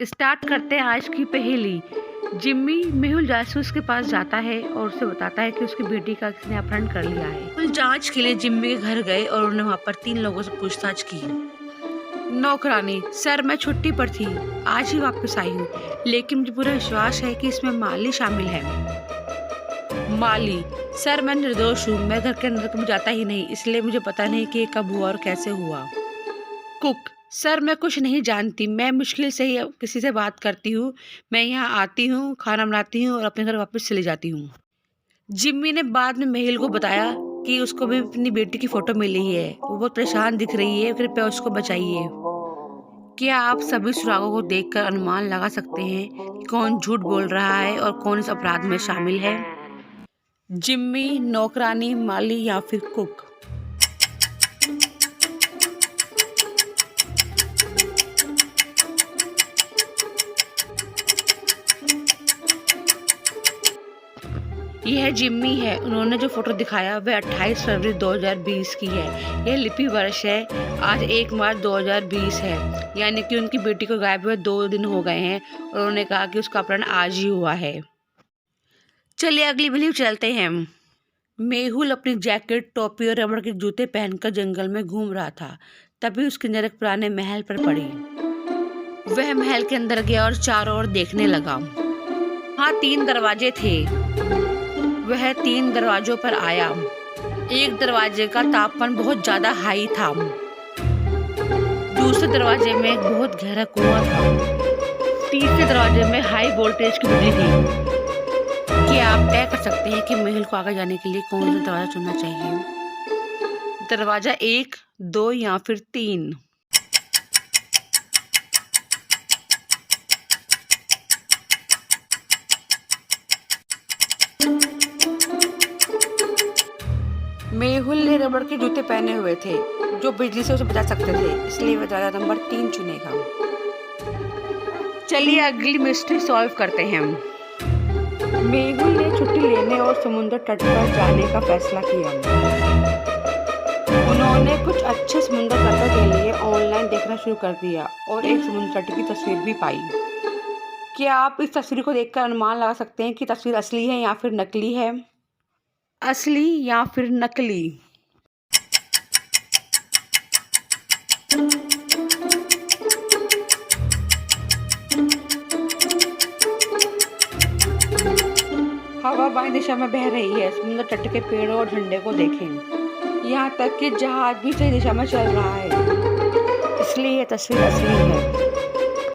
Start करते हैं आज की पहेली। जिम्मी मेहुल जासूस के पास जाता है और उसे बताता है कि उसकी बेटी का किसी ने अपहरण कर लिया है। मेहुल जांच के लिए जिम्मी के घर गए और उन्होंने वहाँ पर 3 लोगों से पूछताछ की। नौकरानी: सर मैं छुट्टी पर थी, आज ही वापस आई हूँ, लेकिन मुझे पूरा विश्वास है कि इसमें माली शामिल है। माली: सर मैं निर्दोष हूँ, मैं घर के अंदर कभी जाता ही नहीं, इसलिए मुझे पता नहीं कि ये कब हुआ और कैसे हुआ। कुक: सर मैं कुछ नहीं जानती, मैं मुश्किल से ही किसी से बात करती हूँ, मैं यहाँ आती हूँ, खाना बनाती हूँ और अपने घर वापस चली जाती हूँ। जिम्मी ने बाद में मेहुल को बताया कि उसको भी अपनी बेटी की फोटो मिली है, वो बहुत परेशान दिख रही है, कृपया उसको बचाइए। क्या आप सभी सुरागों को देखकर अनुमान लगा सकते हैं कि कौन झूठ बोल रहा है और कौन इस अपराध में शामिल है? जिम्मी, नौकरानी, माली या फिर कुक? यह जिम्मी है। उन्होंने जो फोटो दिखाया वह 28 फरवरी 2020 की है। यह लिपि वर्ष है। आज 1 मार्च 2020 है, यानी कि उनकी बेटी को गायब हुए 2 दिन हो गए हैं और उन्होंने कहा कि उसका अपहरण आज ही हुआ है। चलिए अगली वीडियो चलते हैं। मेहुल अपनी जैकेट, टोपी और रबड़ के जूते पहनकर जंगल में घूम रहा था। तभी उसकी नजर एक पुराने महल पर पड़ी। वह महल के अंदर गया और चारों ओर देखने लगा। हाँ, 3 दरवाजे थे। वह 3 दरवाजों पर आया। एक दरवाजे का तापमान बहुत ज्यादा हाई था। दूसरे दरवाजे में एक बहुत गहरा कुआं था। तीसरे दरवाजे में हाई वोल्टेज की बिजली थी। क्या आप तय कर सकते हैं कि महल को आगे जाने के लिए कौन सा दरवाजा चुनना चाहिए? दरवाजा 1, 2 या फिर 3? मेहुल ने रबड़ के जूते पहने हुए थे जो बिजली से उसे बचा सकते थे, इसलिए वह दरवाजा नंबर 3 चुनेगा। चलिए अगली मिस्ट्री सॉल्व करते हैं। मेहुल ने छुट्टी लेने और समुद्र तट पर जाने का फैसला किया। उन्होंने कुछ अच्छे समुद्र तटों के लिए ऑनलाइन देखना शुरू कर दिया और एक समुद्र तट की तस्वीर भी पाई। क्या आप इस तस्वीर को देखकर अनुमान लगा सकते हैं कि तस्वीर असली है या फिर नकली है? असली या फिर नकली? हवा बाएं दिशा में बह रही है। समुद्र तट के पेड़ों और झंडे को देखें। यहाँ तक कि जहाज भी सही दिशा में चल रहा है, इसलिए यह तस्वीर असली है।